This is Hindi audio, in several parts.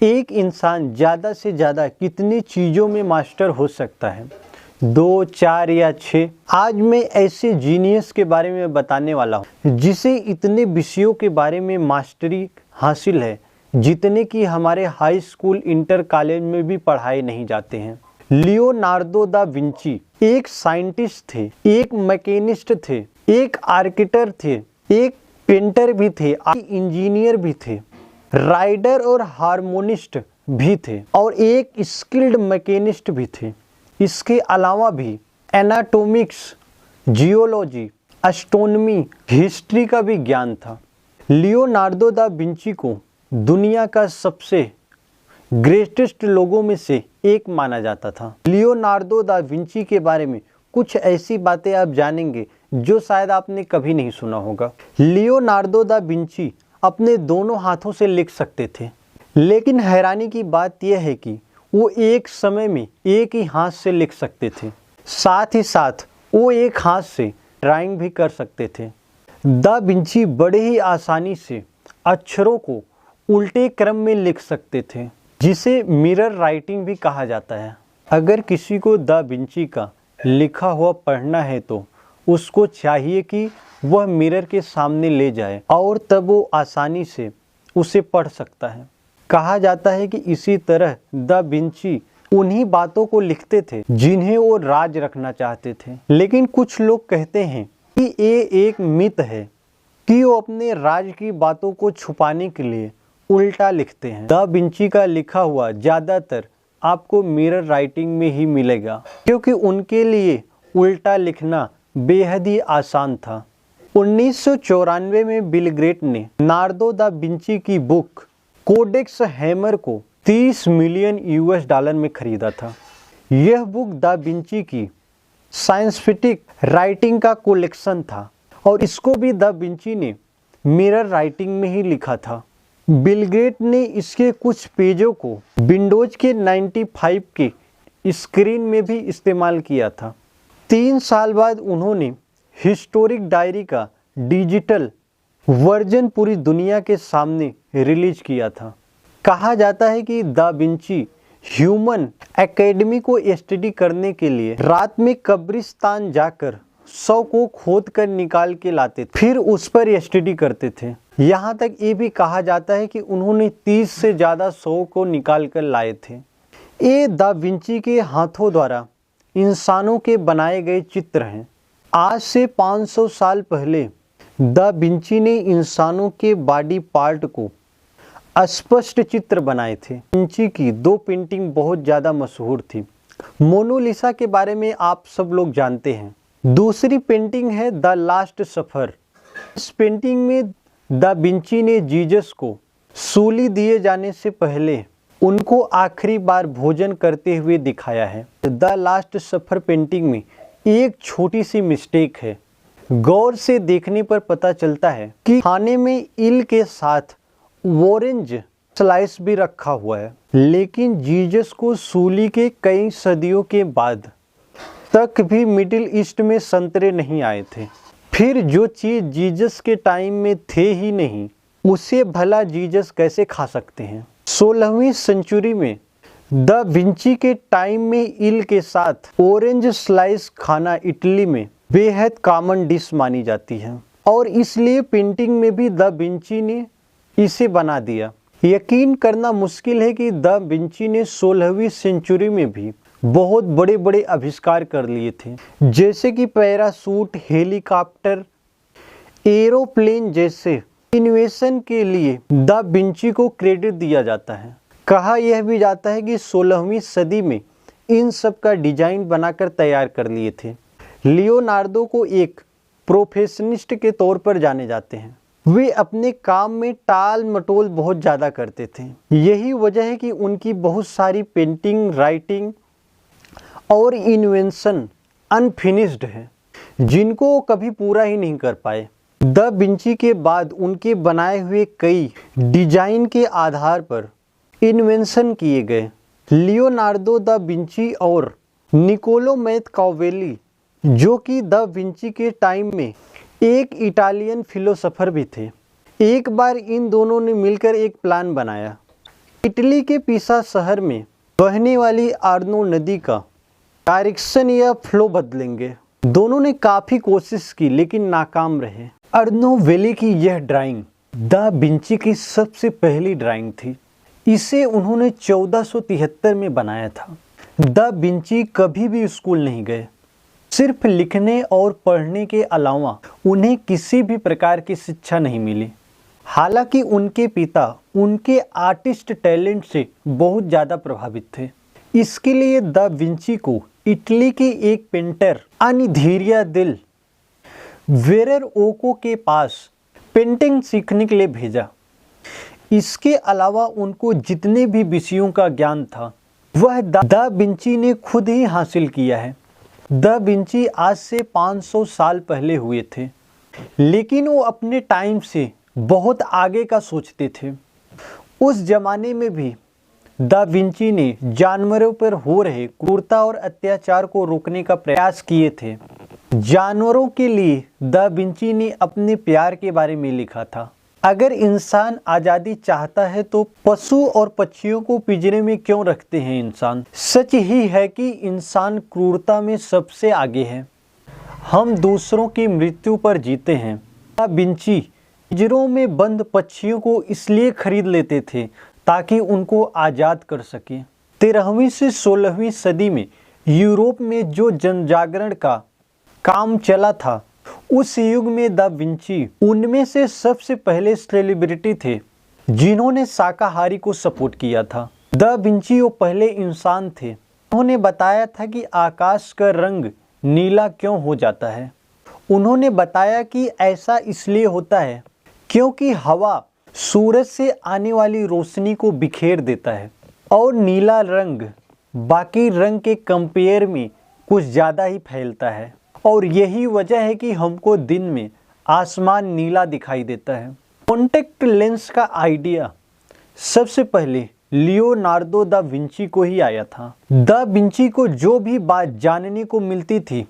एक इंसान ज़्यादा से ज़्यादा कितनी चीज़ों में मास्टर हो सकता है? 2, 4 या 6? आज मैं ऐसे जीनियस के बारे में बताने वाला हूँ जिसे इतने विषयों के बारे में मास्टरी हासिल है जितने कि हमारे हाई स्कूल, इंटर कॉलेज में भी पढ़ाए नहीं जाते हैं। लियोनार्डो दा विंची एक साइंटिस्ट थे, एक मैकेनिस्ट थे, एक आर्किटेक्ट थे, एक पेंटर भी थे, इंजीनियर भी थे, राइडर और हारमोनिस्ट भी थे और एक स्किल्ड मैकेनिस्ट भी थे। इसके अलावा भी एनाटॉमिक्स, जियोलॉजी, एस्ट्रोनॉमी, हिस्ट्री का भी ज्ञान था। लियोनार्डो दा विंची को दुनिया का सबसे ग्रेटेस्ट लोगों में से एक माना जाता था। लियोनार्डो दा विंची के बारे में कुछ ऐसी बातें आप जानेंगे जो शायद आपने कभी नहीं सुना होगा। लियोनार्डो दा विंची अपने दोनों हाथों से लिख सकते थे, लेकिन हैरानी की बात यह है कि वो एक समय में एक ही हाथ से लिख सकते थे, साथ ही साथ वो एक हाथ से ड्राइंग भी कर सकते थे। दा विंची बड़े ही आसानी से अक्षरों को उल्टे क्रम में लिख सकते थे, जिसे मिरर राइटिंग भी कहा जाता है। अगर किसी को दा विंची का लिखा हुआ पढ़ना है तो उसको चाहिए कि वह मिरर के सामने ले जाए और तब वो आसानी से उसे पढ़ सकता है। कहा जाता है कि इसी तरह दा विंची उन्हीं बातों को लिखते थे जिन्हें वो राज रखना चाहते थे। लेकिन कुछ लोग कहते हैं कि ये एक मिथ है कि वो अपने राज की बातों को छुपाने के लिए उल्टा लिखते हैं। दा विंची का लिखा हुआ ज़्यादातर आपको मिरर राइटिंग में ही मिलेगा, क्योंकि उनके लिए उल्टा लिखना बेहद ही आसान था। 1994 में बिल गेट्स ने लियोनार्डो दा विंची की बुक कोडेक्स हैमर को $30 मिलियन में खरीदा था। यह बुक दा विंची की साइंटिफिक राइटिंग का कलेक्शन था और इसको भी दा विंची ने मिरर राइटिंग में ही लिखा था। बिल गेट्स ने इसके कुछ पेजों को विंडोज के 95 के स्क्रीन में भी इस्तेमाल किया था। 3 साल बाद उन्होंने हिस्टोरिक डायरी का डिजिटल वर्जन पूरी दुनिया के सामने रिलीज किया था। कहा जाता है कि दा विंची ह्यूमन एकेडमी को स्टडी करने के लिए रात में कब्रिस्तान जाकर 100 को खोद कर निकाल के लाते थे, फिर उस पर स्टडी करते थे। यहाँ तक ये भी कहा जाता है कि उन्होंने 30 से ज़्यादा 100 को निकाल कर लाए थे। ये दा विंची के हाथों द्वारा इंसानों के बनाए गए चित्र हैं। आज से 500 साल पहले दा विंची ने इंसानों के बॉडी पार्ट को स्पष्ट चित्र बनाए थे। विंची की 2 पेंटिंग बहुत ज़्यादा मशहूर थी। मोनालिसा के बारे में आप सब लोग जानते हैं। दूसरी पेंटिंग है द लास्ट सफर। इस पेंटिंग में दा विंची ने जीसस को सूली दिए जाने से पहले उनको आखिरी बार भोजन करते हुए दिखाया है। द लास्ट सफर पेंटिंग में एक छोटी सी मिस्टेक है। गौर से देखने पर पता चलता है कि खाने में इल के साथ ऑरेंज स्लाइस भी रखा हुआ है, लेकिन जीसस को सूली के कई सदियों के बाद तक भी मिडिल ईस्ट में संतरे नहीं आए थे। फिर जो चीज़ जीसस के टाइम में थे ही नहीं, उसे भला जीसस कैसे खा सकते हैं? 16वीं सेंचुरी में दा विंची के टाइम में इल के साथ ऑरेंज स्लाइस खाना इटली में बेहद कॉमन डिश मानी जाती है और इसलिए पेंटिंग में भी दा विंची ने इसे बना दिया। यकीन करना मुश्किल है कि दा विंची ने 16वीं सेंचुरी में भी बहुत बड़े बड़े आविष्कार कर लिए थे, जैसे कि पैरासूट, हेलीकॉप्टर, एरोप्लेन जैसे इन्वेंशन के लिए दा विंची को क्रेडिट दिया जाता है। कहा यह भी जाता है कि 16वीं सदी में इन सब का डिजाइन बनाकर तैयार कर लिए थे। लियोनार्डो को एक प्रोफेशनिस्ट के तौर पर जाने जाते हैं। वे अपने काम में टाल मटोल बहुत ज़्यादा करते थे। यही वजह है कि उनकी बहुत सारी पेंटिंग, राइटिंग और इन्वेंशन अनफिनिश्ड है, जिनको वो कभी पूरा ही नहीं कर पाए। दा विंची के बाद उनके बनाए हुए कई डिजाइन के आधार पर इन्वेंशन किए गए। लियोनार्डो दा विंची और निकोलो मैकियावेली, जो कि दा विंची के टाइम में एक इटालियन फिलोसोफर भी थे, एक बार इन दोनों ने मिलकर एक प्लान बनाया इटली के पीसा शहर में बहने वाली आर्नो नदी का डायरेक्शन या फ्लो बदलेंगे। दोनों ने काफी कोशिश की लेकिन नाकाम रहे। आर्नो वैली की यह ड्राइंग दा विंची की सबसे पहली ड्राइंग थी। इसे उन्होंने 1473 में बनाया था। दा विंची कभी भी स्कूल नहीं गए। सिर्फ लिखने और पढ़ने के अलावा उन्हें किसी भी प्रकार की शिक्षा नहीं मिली। हालांकि उनके पिता उनके आर्टिस्ट टैलेंट से बहुत ज़्यादा प्रभावित थे। इसके लिए दा विंची को इटली के एक पेंटर अनिधीरिया दिल वेरेरोको के पास पेंटिंग सीखने के लिए भेजा। इसके अलावा उनको जितने भी विषयों का ज्ञान था वह दा विंची ने खुद ही हासिल किया है। दा विंची आज से 500 साल पहले हुए थे, लेकिन वो अपने टाइम से बहुत आगे का सोचते थे। उस जमाने में भी दा विंची ने जानवरों पर हो रहे क्रूरता और अत्याचार को रोकने का प्रयास किए थे। जानवरों के लिए दा विंची ने अपने प्यार के बारे में लिखा था। अगर इंसान आज़ादी चाहता है तो पशु और पक्षियों को पिंजरे में क्यों रखते हैं इंसान? सच ही है कि इंसान क्रूरता में सबसे आगे है। हम दूसरों की मृत्यु पर जीते हैं। दा विंची पिंजरों में बंद पक्षियों को इसलिए खरीद लेते थे ताकि उनको आज़ाद कर सके। 13वीं से 16वीं सदी में यूरोप में जो जनजागरण का काम चला था, उस युग में दा विंची उनमें से सबसे पहले सेलिब्रिटी थे जिन्होंने शाकाहारी को सपोर्ट किया था। दा विंची वो पहले इंसान थे। उन्होंने बताया था कि आकाश का रंग नीला क्यों हो जाता है। उन्होंने बताया कि ऐसा इसलिए होता है क्योंकि हवा सूरज से आने वाली रोशनी को बिखेर देता है और नीला रंग बाकी रंग के कंपेयर में कुछ ज़्यादा ही फैलता है, और यही वजह है कि हमको दिन में आसमान नीला दिखाई देता है। कॉन्टैक्ट लेंस का आइडिया सबसे पहले लियोनार्डो दा विंची को ही आया था। दा विंची को जो भी बात जानने को मिलती थी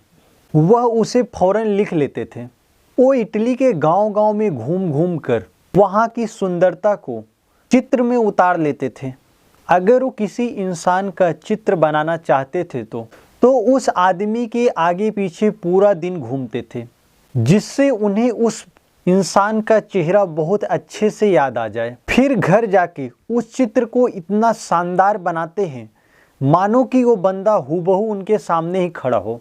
वह उसे फौरन लिख लेते थे। वो इटली के गांव-गांव में घूम घूम कर वहाँ की सुंदरता को चित्र में उतार लेते थे। अगर वो किसी इंसान का चित्र बनाना चाहते थे तो उस आदमी के आगे पीछे पूरा दिन घूमते थे, जिससे उन्हें उस इंसान का चेहरा बहुत अच्छे से याद आ जाए। फिर घर जाके उस चित्र को इतना शानदार बनाते हैं मानो कि वो बंदा हूबहू उनके सामने ही खड़ा हो।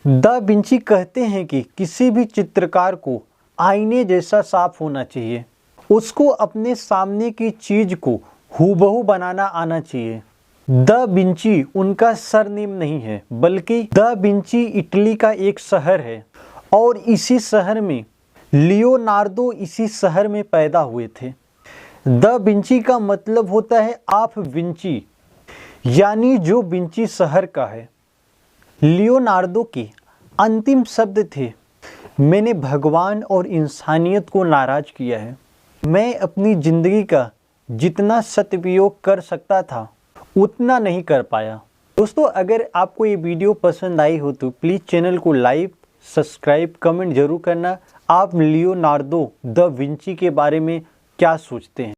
दा विंची कहते हैं कि किसी भी चित्रकार को आईने जैसा साफ होना चाहिए। उसको अपने सामने की चीज को हूबहू बनाना आना चाहिए। दा विंची उनका सरनेम नहीं है, बल्कि दा विंची इटली का एक शहर है और इसी शहर में लियोनार्डो इसी शहर में पैदा हुए थे। दा विंची का मतलब होता है ऑफ विंची, यानी जो विंची शहर का है। लियोनार्डो के अंतिम शब्द थे, मैंने भगवान और इंसानियत को नाराज किया है। मैं अपनी ज़िंदगी का जितना सदुपयोग कर सकता था उतना नहीं कर पाया। दोस्तों, अगर आपको ये वीडियो पसंद आई हो तो प्लीज़ चैनल को लाइक, सब्सक्राइब, कमेंट जरूर करना। आप लियोनार्डो दा विंची के बारे में क्या सोचते हैं?